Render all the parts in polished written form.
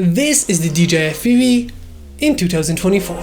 This is the DJI FPV in 2024.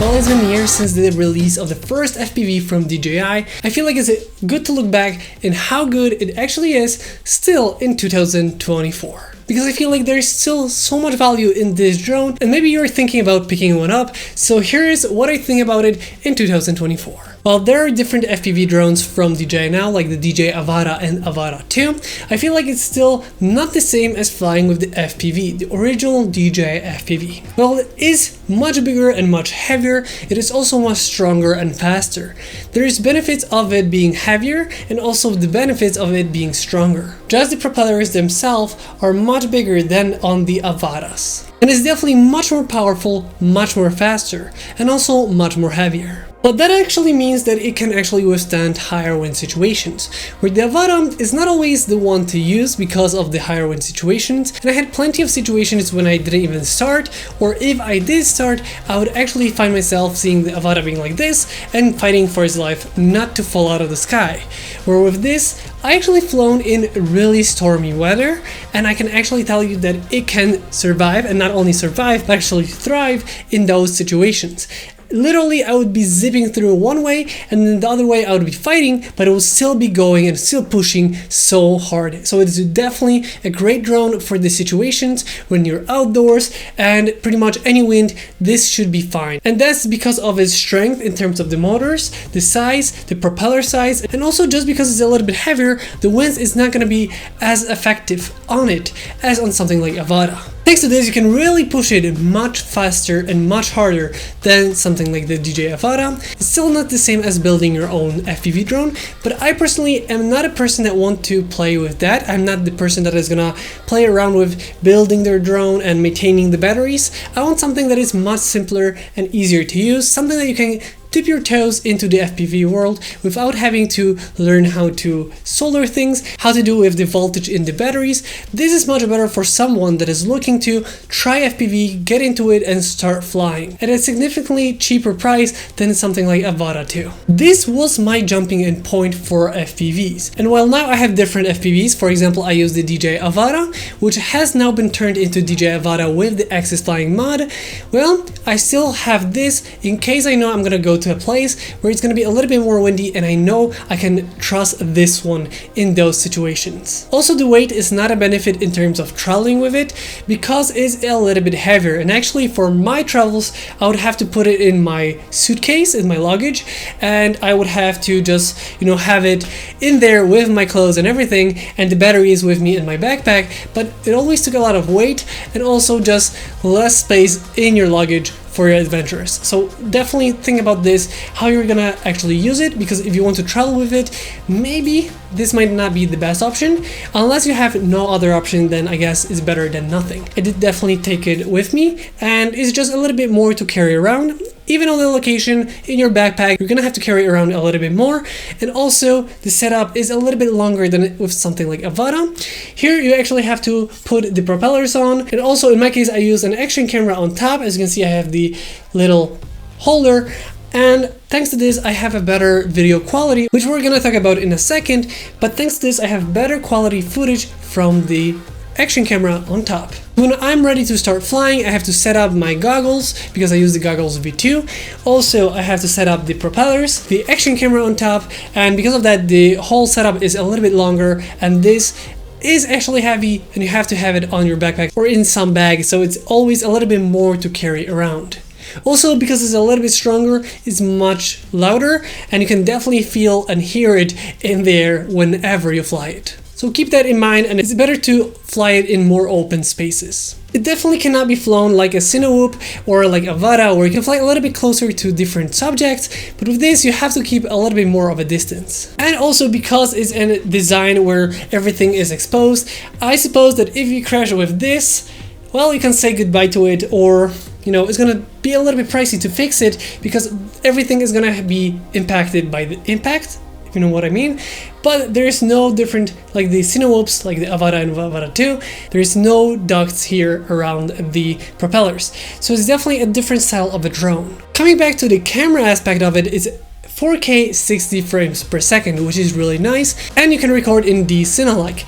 Well, it's been years since the release of the first FPV from DJI. I feel like it's good to look back in how good it actually is still in 2024. Because I feel like there's still so much value in this drone, and maybe you're thinking about picking one up, so here's what I think about it in 2024. While there are different FPV drones from DJI now, like the DJI Avata and Avata 2, I feel like it's still not the same as flying with the FPV, the original DJI FPV. Well, it is much bigger and much heavier, it is also much stronger and faster. There is benefits of it being heavier and also the benefits of it being stronger. Just the propellers themselves are much bigger than on the Avatas. And it's definitely much more powerful, much more faster, and also much more heavier. But that actually means that it can actually withstand higher wind situations, where the Avata is not always the one to use because of the higher wind situations, and I had plenty of situations when I didn't even start, or if I did start, I would actually find myself seeing the Avata being like this and fighting for his life not to fall out of the sky. Where with this, I actually flown in really stormy weather, and I can actually tell you that it can survive, and not only survive, but actually thrive in those situations. Literally, I would be zipping through one way, and then the other way I would be fighting, but it would still be going and still pushing so hard. So it's definitely a great drone for the situations when you're outdoors, and pretty much any wind, this should be fine. And that's because of its strength in terms of the motors, the size, the propeller size, and also just because it's a little bit heavier, the wind is not going to be as effective on it as on something like Avata. Thanks to this, you can really push it much faster and much harder than something like the DJI Avata. It's still not the same as building your own FPV drone, but I personally am not a person that wants to play with that. I'm not the person that is gonna play around with building their drone and maintaining the batteries. I want something that is much simpler and easier to use, something that you can dip your toes into the FPV world without having to learn how to solder things, how to do with the voltage in the batteries. This is much better for someone that is looking to try FPV, get into it and start flying at a significantly cheaper price than something like Avata 2. This was my jumping in point for FPVs. And while now I have different FPVs, for example, I use the DJI Avata, which has now been turned into DJI Avata with the Axis Flying mod, well, I still have this in case I know I'm gonna go to a place where it's going to be a little bit more windy, and I know I can trust this one in those situations. Also, the weight is not a benefit in terms of traveling with it because it's a little bit heavier, and actually for my travels I would have to put it in my suitcase, in my luggage, and I would have to just have it in there with my clothes and everything, and the battery is with me in my backpack, but it always took a lot of weight and also just less space in your luggage for your adventures. So definitely think about this, how you're gonna actually use it, because if you want to travel with it, maybe this might not be the best option. Unless you have no other option, then I guess it's better than nothing. I did definitely take it with me, and it's just a little bit more to carry around. Even on the location, in your backpack, you're gonna have to carry around a little bit more, and also the setup is a little bit longer than with something like Avata. Here you actually have to put the propellers on, and also in my case I use an action camera on top. As you can see, I have the little holder, and thanks to this I have a better video quality, which we're gonna talk about in a second, but thanks to this I have better quality footage from the action camera on top. When I'm ready to start flying, I have to set up my goggles because I use the goggles V2. Also, I have to set up the propellers, the action camera on top, and because of that, the whole setup is a little bit longer, and this is actually heavy, and you have to have it on your backpack or in some bag, so it's always a little bit more to carry around. Also, because it's a little bit stronger, it's much louder, and you can definitely feel and hear it in there whenever you fly it. So keep that in mind, and it's better to fly it in more open spaces. It definitely cannot be flown like a Cinewhoop or like Avata, where you can fly a little bit closer to different subjects, but with this you have to keep a little bit more of a distance. And also because it's a design where everything is exposed, I suppose that if you crash with this, well, you can say goodbye to it, or it's gonna be a little bit pricey to fix it because everything is gonna be impacted by the impact, if you know what I mean. But there is no different, like the Cinewhoops, like the Avata and Avata 2, there is no ducts here around the propellers. So it's definitely a different style of a drone. Coming back to the camera aspect of it, it's 4K 60 frames per second, which is really nice, and you can record in D-Cine-like.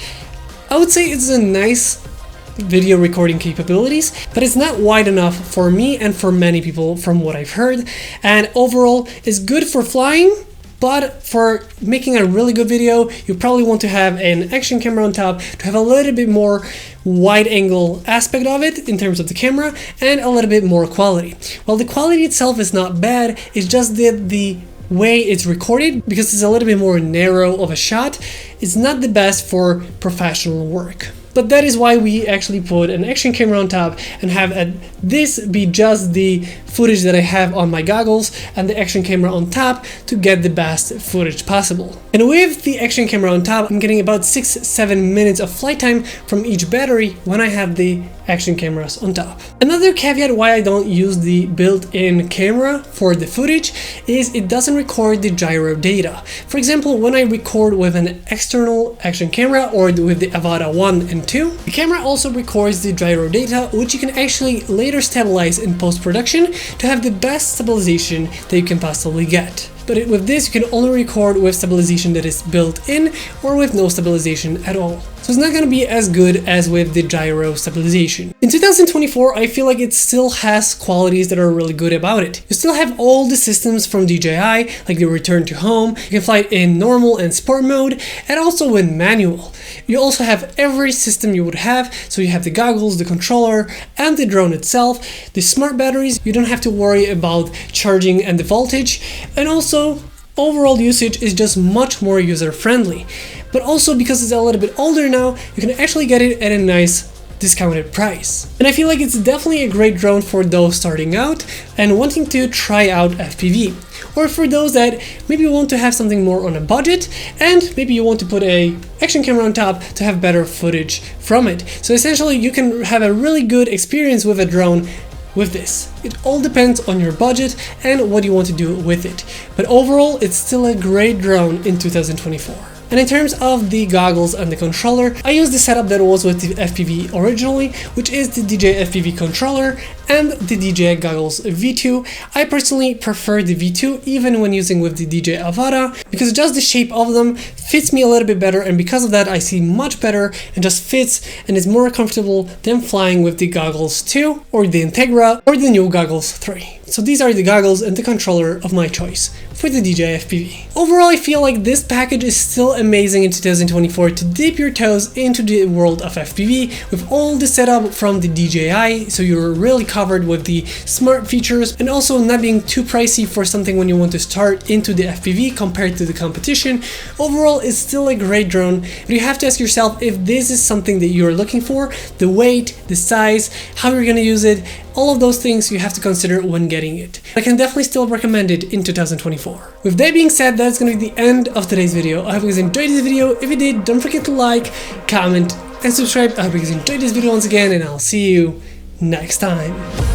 I would say it's a nice video recording capabilities, but it's not wide enough for me and for many people from what I've heard, and overall it's good for flying, but for making a really good video you probably want to have an action camera on top to have a little bit more wide angle aspect of it in terms of the camera and a little bit more quality. Well, the quality itself is not bad, it's just that the way it's recorded, because it's a little bit more narrow of a shot, it's not the best for professional work. But that is why we actually put an action camera on top and have this be just the footage that I have on my goggles and the action camera on top to get the best footage possible. And with the action camera on top, I'm getting about 6-7 minutes of flight time from each battery when I have the action cameras on top. Another caveat why I don't use the built-in camera for the footage is it doesn't record the gyro data. For example, when I record with an external action camera or with the Avata 1 and 2, the camera also records the gyro data, which you can actually later stabilize in post-production to have the best stabilization that you can possibly get. But with this, you can only record with stabilization that is built in or with no stabilization at all. So it's not going to be as good as with the gyro stabilization. In 2024, I feel like it still has qualities that are really good about it. You still have all the systems from DJI, like the return to home, you can fly it in normal and sport mode, and also in manual. You also have every system you would have, so you have the goggles, the controller, and the drone itself, the smart batteries, you don't have to worry about charging and the voltage, and also overall usage is just much more user-friendly. But also because it's a little bit older now, you can actually get it at a nice discounted price. And I feel like it's definitely a great drone for those starting out and wanting to try out FPV. Or for those that maybe want to have something more on a budget and maybe you want to put a action camera on top to have better footage from it. So essentially you can have a really good experience with a drone with this. It all depends on your budget and what you want to do with it. But overall, it's still a great drone in 2024. And in terms of the goggles and the controller, I use the setup that was with the FPV originally, which is the DJI FPV controller and the DJI goggles V2. I personally prefer the V2 even when using with the DJI Avata, because just the shape of them fits me a little bit better, and because of that I see much better and just fits and is more comfortable than flying with the goggles 2 or the Integra or the new goggles 3. So these are the goggles and the controller of my choice for the DJI FPV. Overall, I feel like this package is still amazing in 2024 to dip your toes into the world of FPV with all the setup from the DJI, so you're really covered with the smart features and also not being too pricey for something when you want to start into the FPV compared to the competition. Overall, it's still a great drone, but you have to ask yourself if this is something that you're looking for, the weight, the size, how you're gonna use it, all of those things you have to consider when getting it. I can definitely still recommend it in 2024. With that being said, that's gonna be the end of today's video. I hope you guys enjoyed this video. If you did, don't forget to like, comment, and subscribe. I hope you guys enjoyed this video once again, and I'll see you next time.